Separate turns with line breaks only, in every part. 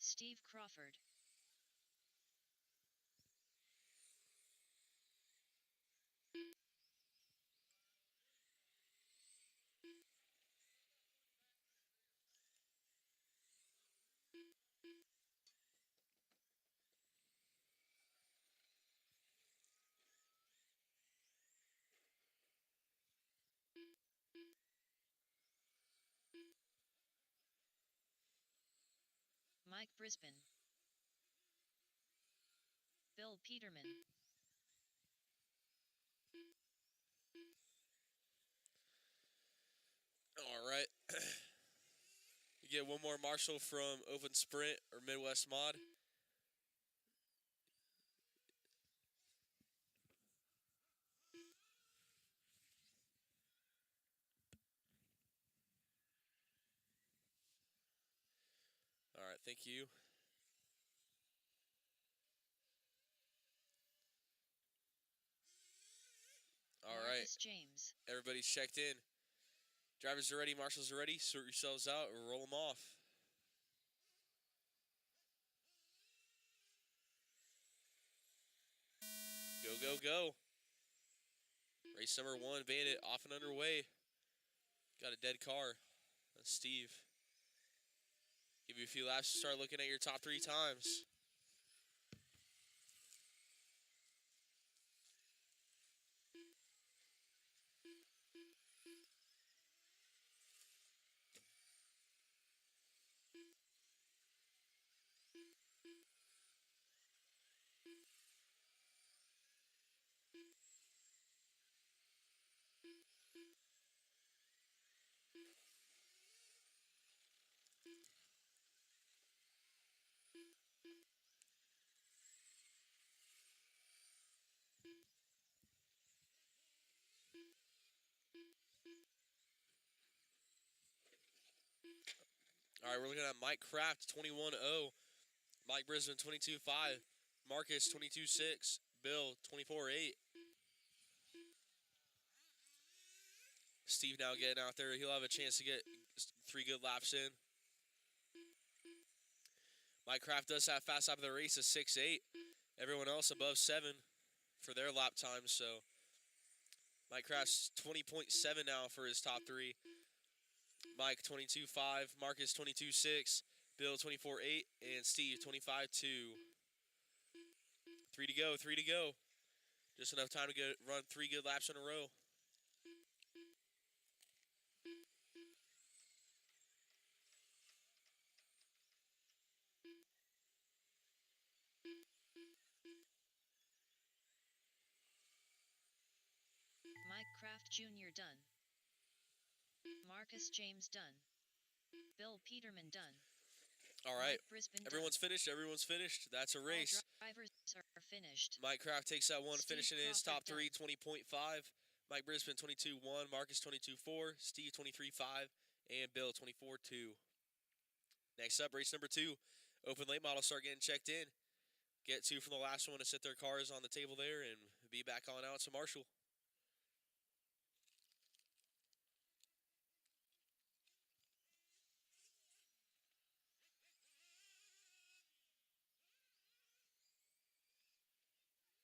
Steve Crawford. Mike Brisbane. Bill Peterman.
All right. You get one more Marshall from Open Sprint or Midwest Mod. All right, thank you. All right,
Marcus James.
everybody's checked in. Drivers are ready, marshals are ready. Sort yourselves out or roll them off. Go, go, go. Race number 1, Bandit, off and underway. Got a dead car. That's Steve. Give you a few laps to start looking at your top 3 times. All right, we're looking at Mike Kraft, 21-0. Mike Brisbane, 22-5. Marcus, 22-6. Bill, 24-8. Steve now getting out there. He'll have a chance to get 3 good laps in. Mike Kraft does have fast lap of the race of 6.8. Everyone else above 7 for their lap times. So Mike Kraft's 20.7 now for his top 3. Mike 22.5, Marcus 22.6, Bill 24.8, and Steve 25.2. 3 to go, 3 to go. Just enough time to run 3 good laps in a row.
Mike Kraft Jr. done. Marcus James done. Bill Peterman done.
All right,
Brisbane
everyone's
done.
finished. Everyone's finished. That's a race.
All drivers are finished.
Mike Kraft takes that one,
Steve
finishing in his top
Crawford
3, 20.5. Mike Brisbane 22.1, Marcus 22.4, Steve 23.5, and Bill 24.2. Next up, race number 2. Open late models start getting checked in. Get 2 from the last one to sit their cars on the table there and be back on out to Marshall.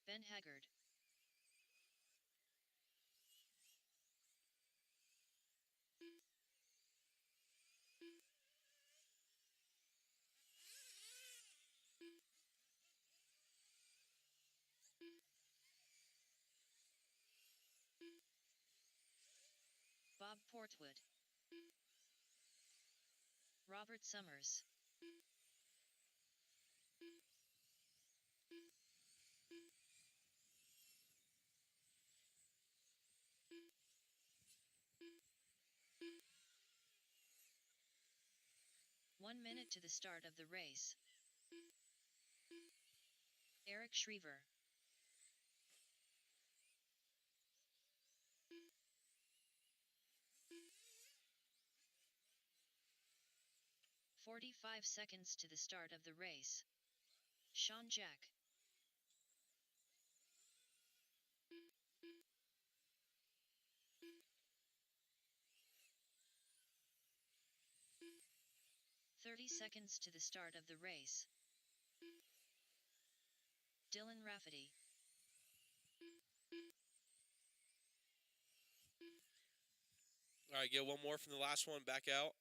Ben Haggard. Bob Portwood. Robert Summers. One minute to the start of the race. Eric Schriever. "45 seconds to the start of the race. Sean Jack. 30 seconds to the start of the race. Dylan Rafferty.
All right, get one more from the last one. Back out.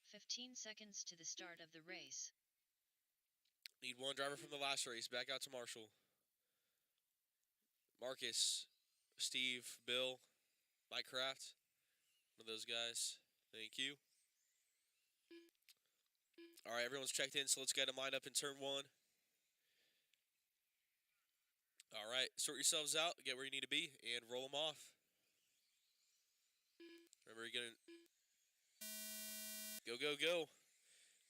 15 seconds to the start of the race.
Need one driver from the last race. Back out to Marshall. Marcus, Steve, Bill, Mike Kraft. One of those guys. Thank you. All right, everyone's checked in, so let's get them lined up in turn one. All right, sort yourselves out, get where you need to be, and roll them off. Remember, you're going to go, go, go.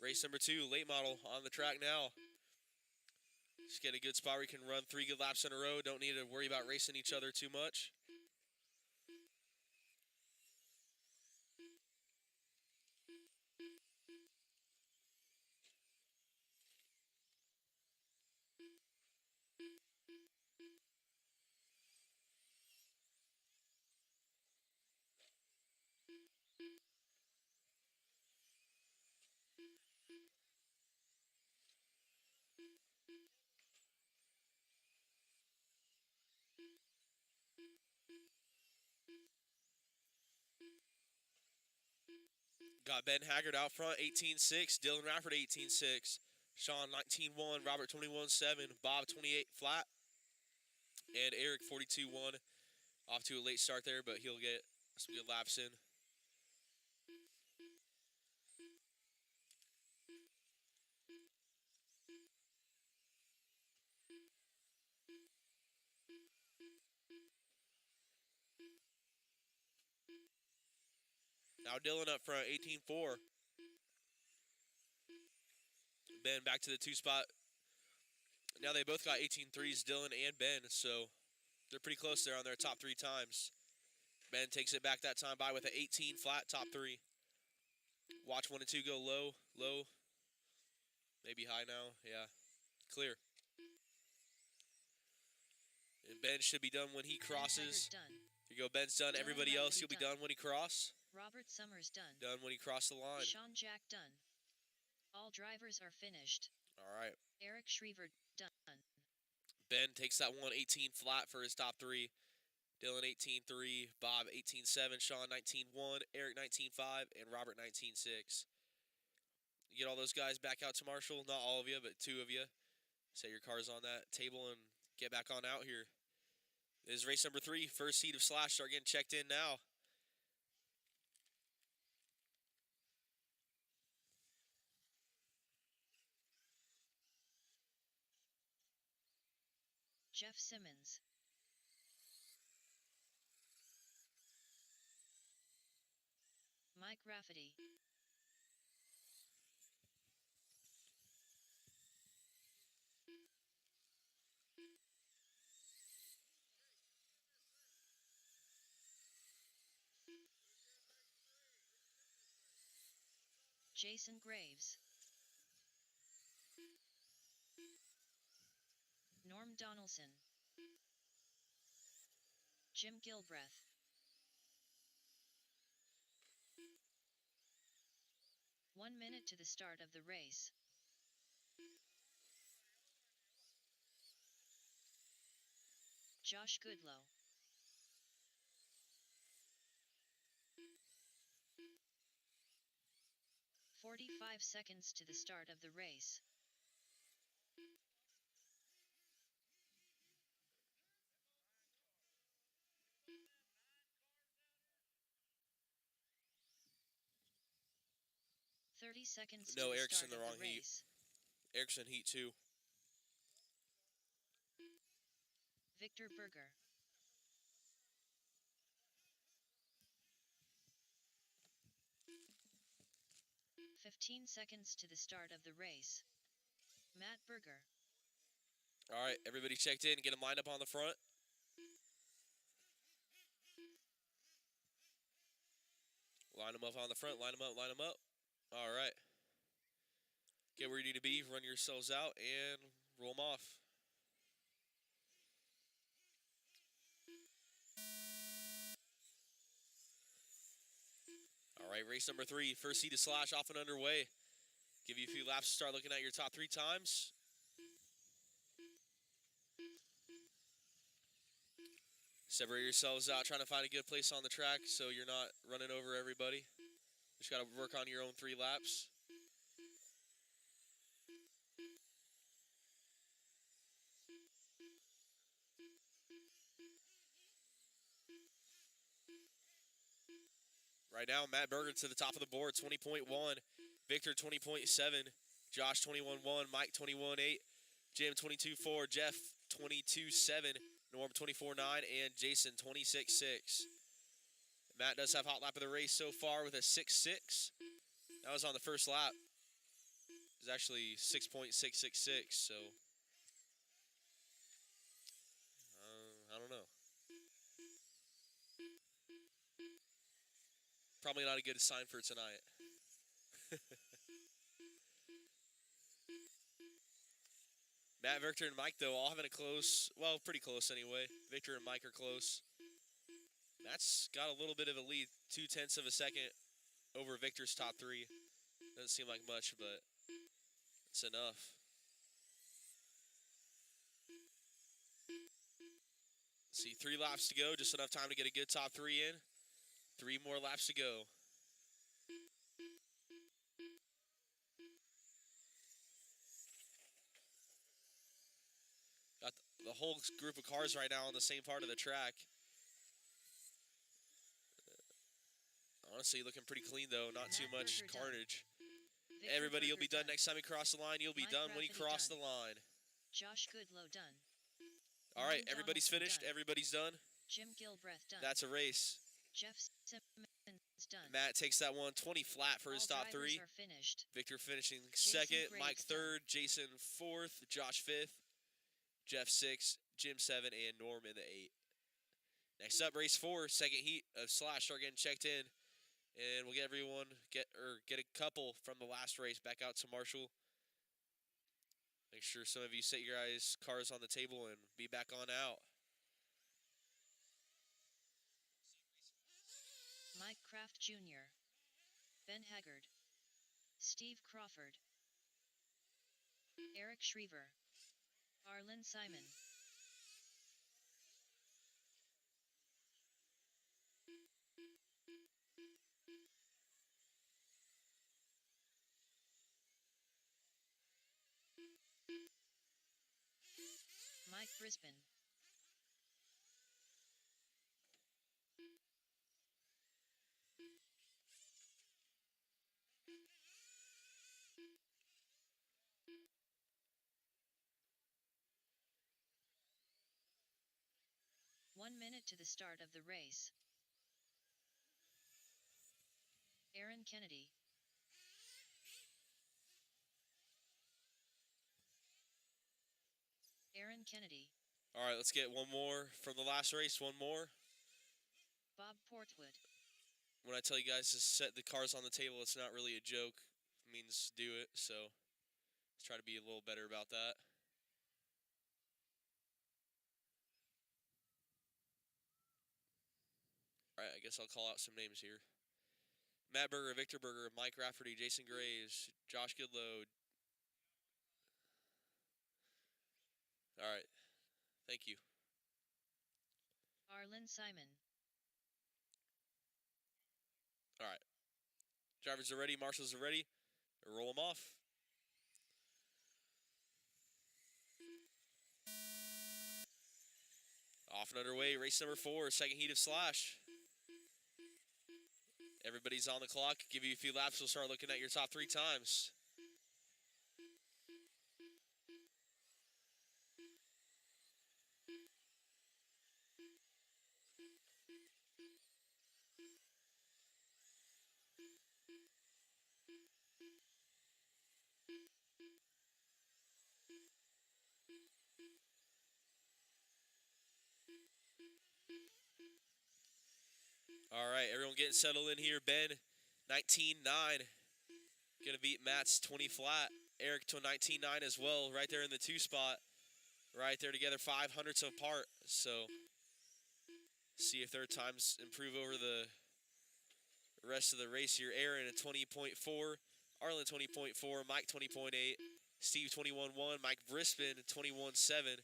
Race number 2, late model on the track now. Just get a good spot where you can run 3 good laps in a row. Don't need to worry about racing each other too much. Got Ben Haggard out front, 18.6. Dylan Rafford, 18.6. Sean, 19.1. Robert, 21.7. Bob, 28 flat. And Eric, 42.1. Off to a late start there, but he'll get some good laps in. Now Dylan up front, 18.4. Ben back to the 2 spot. Now they both got 18.3s, Dylan and Ben, so they're pretty close there on their top 3 times. Ben takes it back that time by with an 18 flat, top 3. Watch 1 and 2 go low, low. Maybe high now, yeah. Clear. And Ben should be done when he crosses.
Done.
Here you go, Ben's done.
Dylan
Everybody else,
Rafferty
you'll be
done.
done when he cross.
Robert Summers done.
Done when he crossed the line.
Sean Jack done. All drivers are finished.
All right.
Eric Schriever done.
Ben takes that one 18 flat for his top 3. Dylan 18.3, Bob 18.7, Sean 19.1, Eric 19.5, and Robert 19.6. You get all those guys back out to Marshall. Not all of you, but 2 of you. Set your cars on that table and get back on out here. This is race number 3, first heat of Slash. Start getting checked in now.
Jeff Simmons. Mike Rafferty. Jason Graves. Norm Donaldson. Jim Gilbreth. One minute to the start of the race. Josh Goodlow. "45 seconds to the start of the race. "30 seconds
No,
to the
Eric's
start
in the
of
wrong
the
heat.
race.
Eric's in heat 2.
Victor Berger. "15 seconds to the start of the race. Matt Berger.
All right, everybody checked in. Get them lined up on the front. Line them up on the front. Line them up, line them up. All right. Get where you need to be. Run yourselves out and roll them off. All All right, race number 3, first heat of slash off and underway. Give you a few laps to start looking at your top 3 times. Separate yourselves out, trying to find a good place on the track so you're not running over everybody. Just got to work on your own 3 laps. Right now, Matt Berger to the top of the board, 20.1. Victor, 20.7. Josh, 21.1. Mike, 21.8. Jim, 22.4. Jeff, 22.7. Norm, 24.9. And Jason, 26.6. Matt does have hot lap of the race so far with a 6.6. That was on the first lap. It was actually 6.666, so I don't know. Probably not a good sign for tonight. Matt, Victor, and Mike, though, all having a close, well, pretty close anyway. Victor and Mike are close. Matt's got a little bit of a lead, 0.2 of a second over Victor's top 3. Doesn't seem like much, but it's enough. Let's see, 3 laps to go, just enough time to get a good top 3 in. 3 more laps to go. Got the whole group of cars right now on the same part of the track. Honestly, looking pretty clean, though. Not too much carnage. Everybody, you'll be done next time you cross the line. You'll be done when you cross the line.
Josh Goodlow done.
All right, everybody's finished. Everybody's done.
Jim Gilbreth done.
That's a race.
Jeff Simmons done.
Matt takes that one 20 flat for his top 3.
Are finished.
Victor finishing
Jason
2nd.
Graves
Mike 3rd. Jason 4th. Josh 5th. Jeff 6th. Jim 7th. And Norm in the 8th. Next up, race 4, second heat of slash. Start getting checked in. And we'll get everyone, get a couple from the last race back out to Marshall. Make sure some of you set your guys' cars on the table and be back on out.
Mike Kraft Jr., Ben Haggard, Steve Crawford, Eric Schriever, Arlen Simon. Mike Brisbane. One minute to the start of the race. Aaron Kennedy. Aaron Kennedy.
All right, let's get one more from the last race. One more.
Bob Portwood.
When I tell you guys to set the cars on the table, it's not really a joke. It means do it, so let's try to be a little better about that. All right, I guess I'll call out some names here. Matt Berger, Victor Berger, Mike Rafferty, Jason Graves, Josh Goodlow. All right, thank you.
Arlen Simon.
All right. Drivers are ready, marshals are ready. Roll them off. Off and underway, race number 4, second heat of slash. Everybody's on the clock. Give you a few laps. We'll start looking at your top 3 times. All right, everyone getting settled in here. Ben, 19.9. Going to beat Matt's 20 flat. Eric to 19.9 as well, right there in the 2 spot. Right there together, 500ths apart. So, see if their times improve over the rest of the race here, Aaron at 20.4, Arlen 20.4, Mike 20.8, Steve 21.1, Mike Brispin 21.7,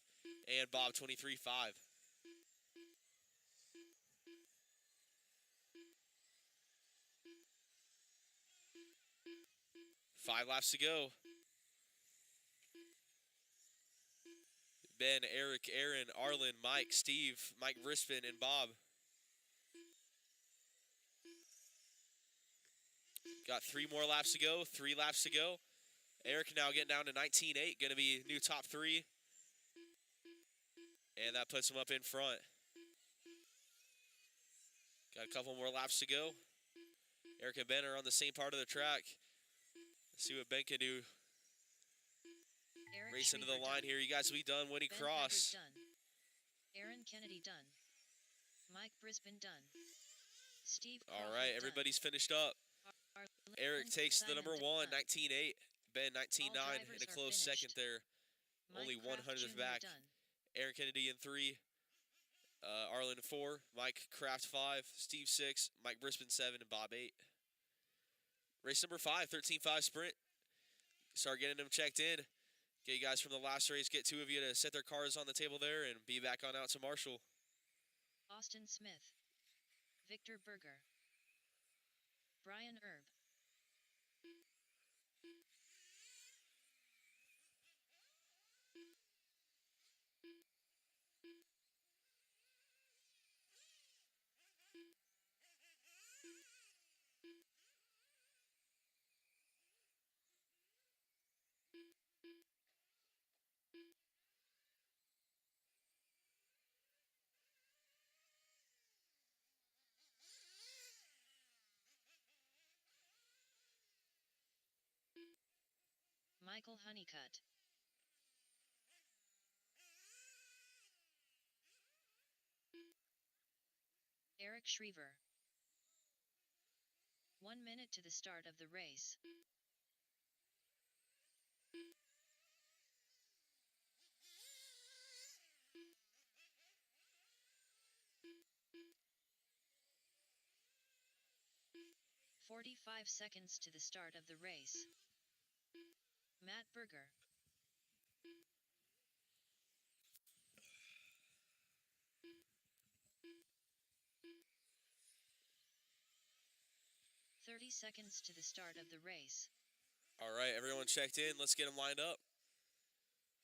and Bob 23.5. 5 laps to go. Ben, Eric, Aaron, Arlen, Mike, Steve, Mike Brispin, and Bob. Got 3 more laps to go, 3 laps to go. Eric now getting down to 19.8, going to be new top 3. And that puts him up in front. Got a couple more laps to go. Eric and Ben are on the same part of the track. Let's see what Ben can do.
Eric
Race into the
Schriever
line
done.
here. You guys will be done. Winnie
Ben
Cross.
Hubbard done. Aaron Kennedy done. Mike Brisbane done. Steve
All
Crawford
right,
done.
everybody's finished up.
Arlen
Eric takes the
Simon
number 1,
done.
19.8. Ben, 19.9,
drivers
and a
are
close second
finished.
there.
Mike
Only
Kraft
100th
Jr.
back.
done.
Aaron Kennedy in 3. Arlen 4. Mike Kraft 5. Steve 6. Mike Brisbane 7. And Bob 8. Race number 5, 13.5 sprint. Start getting them checked in. Get you guys from the last race. Get 2 of you to set their cars on the table there and be back on out to Marshall.
Austin Smith. Victor Berger. Brian Erb. Michael Honeycutt. Eric Schriever. 1 minute to the start of the race. "45 seconds to the start of the race. Matt Berger. "30 seconds to the start of the race.
All right, everyone checked in. Let's get them lined up.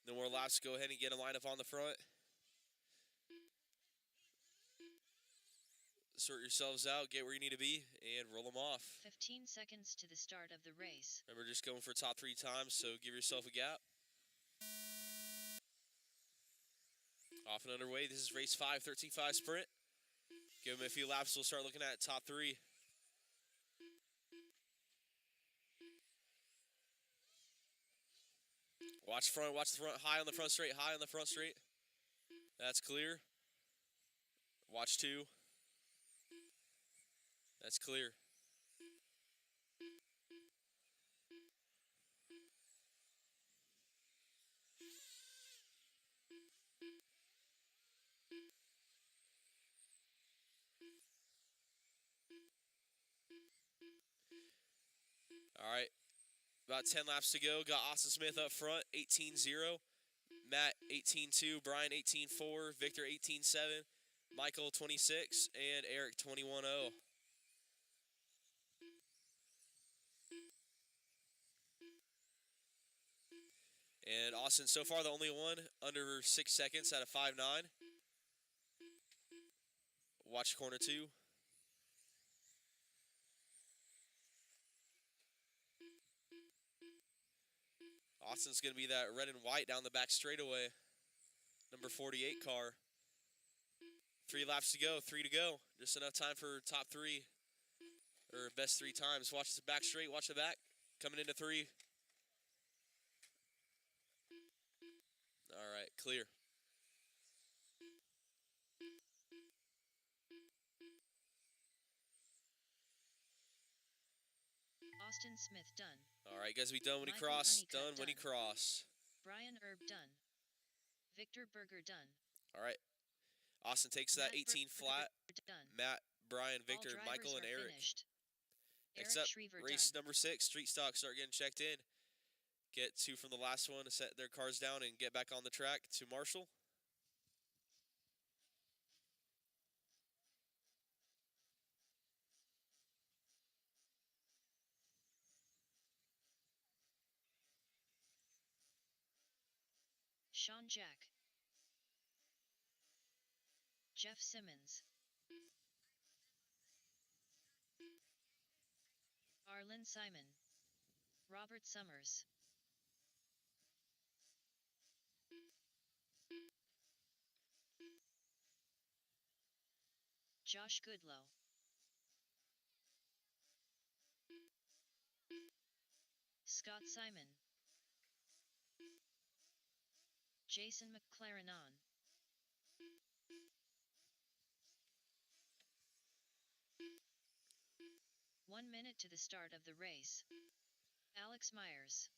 No more laps. Go ahead and get them lined up on the front. Sort yourselves out, get where you need to be, and roll them off.
15 seconds to the start of the race.
Remember, just going for top 3 times, so give yourself a gap. Off and underway. This is race 5, 13.5 sprint. Give them a few laps. We'll start looking at top 3. Watch front, watch the front. High on the front straight, high on the front straight. That's clear. Watch 2. That's clear. All right. About 10 laps to go. Got Austin Smith up front, 18-0. Matt, 18-2. Brian, 18-4. Victor, 18-7. Michael, 26. And Eric, 21-0. And Austin, so far, the only one under 6 seconds out of 5.9. Watch corner 2. Austin's going to be that red and white down the back straightaway. Number 48 car. 3 laps to go, 3 to go. Just enough time for top 3. Or best 3 times. Watch the back straight, watch the back. Coming into 3. All right, clear.
Austin Smith done.
All right, guys, we done Winnie
Michael
Cross.
Honeycutt
Done Winnie
done.
Cross.
Brian Erb done. Victor Berger done.
All right. Austin takes that
Matt
18
Berger
flat.
done.
Matt, Brian,
All
Victor,
drivers
Michael, and
are
Eric.
finished.
Next
Eric
up,
Shriver
race
done.
number 6. Street stock start getting checked in. Get 2 from the last one to set their cars down and get back on the track to Marshall.
Sean Jack. Jeff Simmons. Arlen Simon. Robert Summers. Josh Goodlow. Scott Simon. Jason McLarenon. One minute to the start of the race. Alex Myers.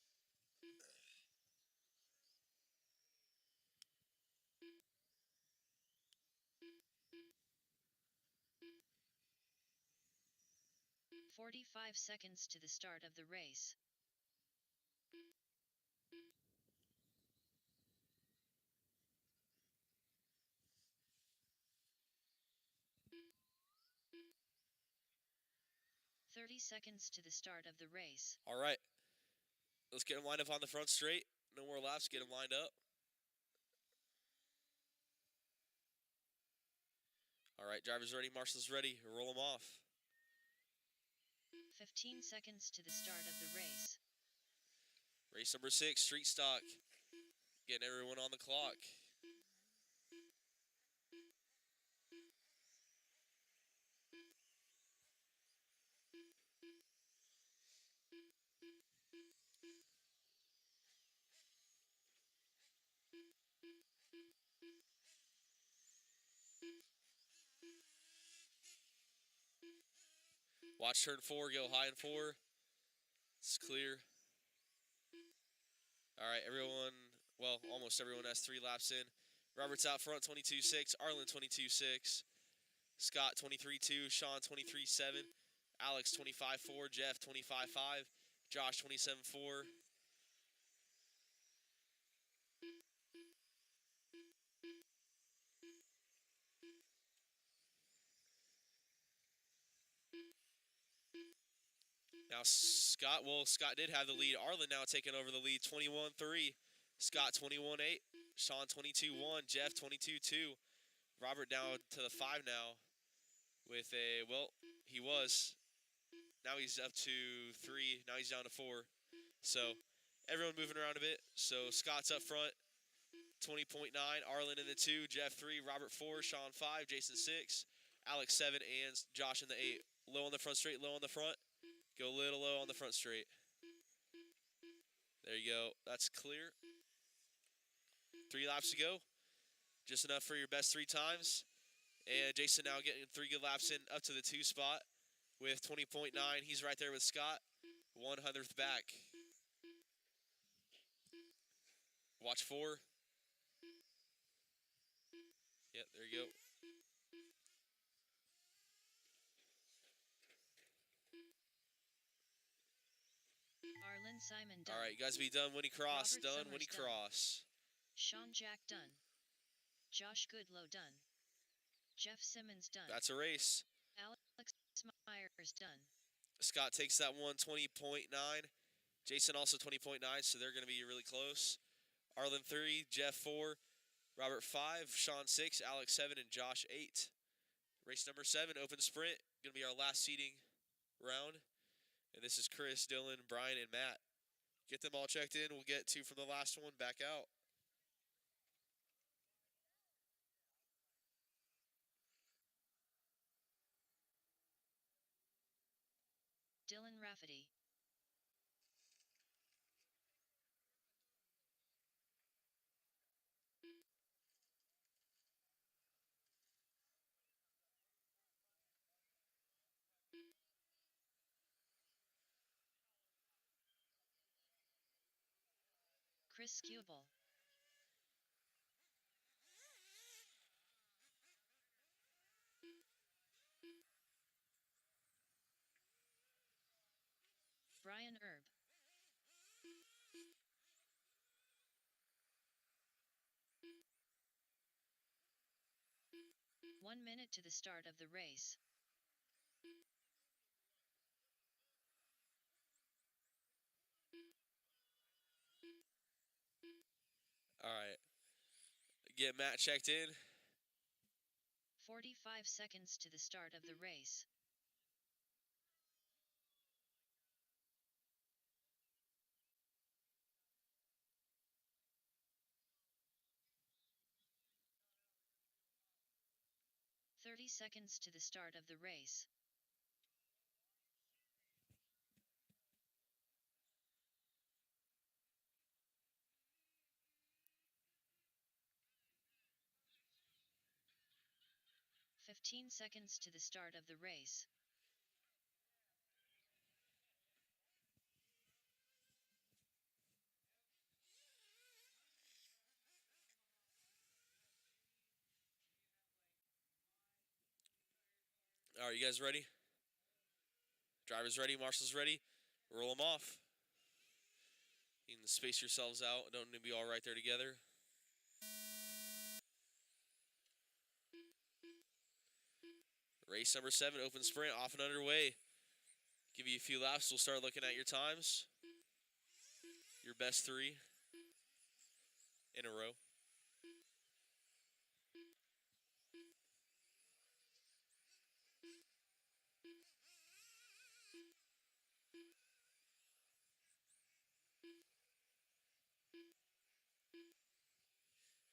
"45 seconds to the start of the race. "30 seconds to the start of the race.
All right. Let's get them lined up on the front straight. No more laps. Get them lined up. All right, drivers ready. Marshall's ready. Roll them off.
15 seconds to the start of the race.
Race number 6, street stock. Getting everyone on the clock. Watch turn 4, go high in 4. It's clear. All right, everyone, well, almost everyone has 3 laps in. Robert's out front, 22.6. Arlen, 22.6. Scott, 23.2. Sean, 23.7. Alex, 25.4. Jeff, 25.5. Josh, 27.4. Now Scott did have the lead. Arlen now taking over the lead, 21-3. Scott 21-8. Sean 22-1. Jeff 22-2. Robert down to the 5 now with a, well, he was. Now he's up to 3. Now he's down to 4. So everyone moving around a bit. So Scott's up front, 20.9. Arlen in the 2. Jeff 3. Robert 4. Sean 5. Jason 6. Alex 7. And Josh in the 8. Low on the front straight, low on the front. Go a little low on the front straight. There you go. That's clear. 3 laps to go. Just enough for your best 3 times. And Jason now getting 3 good laps in up to the 2 spot with 20.9. He's right there with Scott. 100th back. Watch 4. Yep, there you go.
Arlen Simon done.
All right, you guys be done. Winnie Cross
Robert
done.
Summers
Winnie
done.
Cross.
Sean Jack done. Josh Goodlow done. Jeff Simmons done.
That's a race.
Alex Myers done.
Scott takes that one, 20.9. Jason also 20.9, so they're going to be really close. Arlen 3, Jeff 4, Robert 5, Sean 6, Alex 7, and Josh 8. Race number 7, open sprint. Going to be our last seating round. And this is Chris, Dylan, Brian, and Matt. Get them all checked in. We'll get 2 from the last one back out.
Dylan Rafferty. Chris Skubal. Brian Erb. 1 minute to the start of the race.
All right. Get Matt checked in.
45 seconds to the start of the race. "30 seconds to the start of the race. "15 seconds to the start of the race.
All right, you guys ready? Drivers ready? Marshals ready? Roll them off. You can space yourselves out. Don't need to be all right there together. Race number 7, open sprint, off and underway. Give you a few laps. We'll start looking at your times. Your best 3 in a row.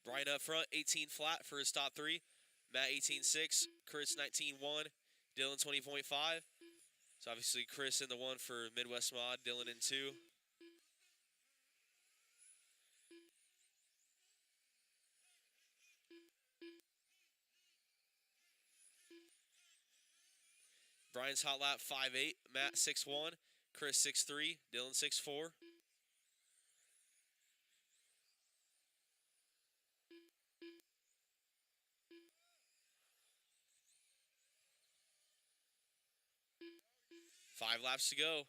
Brian up front, 18 flat for his top 3. Matt 18.6, Chris 19.1, Dylan 20.5. So obviously Chris in the 1 for Midwest Mod, Dylan in 2. Brian's hot lap 5.8, Matt 6.1, Chris 6.3, Dylan 6.4. Five laps to go.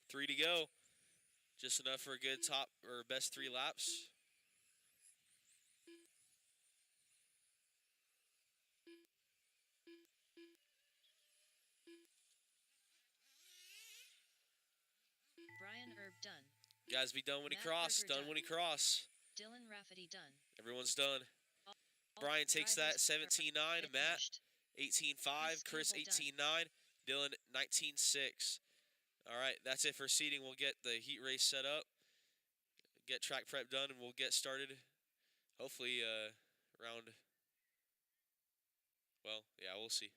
Three to go. Just enough for a good top or best 3 laps.
Brian Erb done.
Guys, be done when he
Matt
cross.
Berger
Done when he cross.
Dylan Rafferty done.
Everyone's done.
All
Brian takes that
drivers
17.9.
finished.
Matt 18.5. Chris
People
18.9. Dylan 19.6. All right, that's it for seating. We'll get the heat race set up, get track prep done, and we'll get started. Hopefully around, well, yeah, we'll see.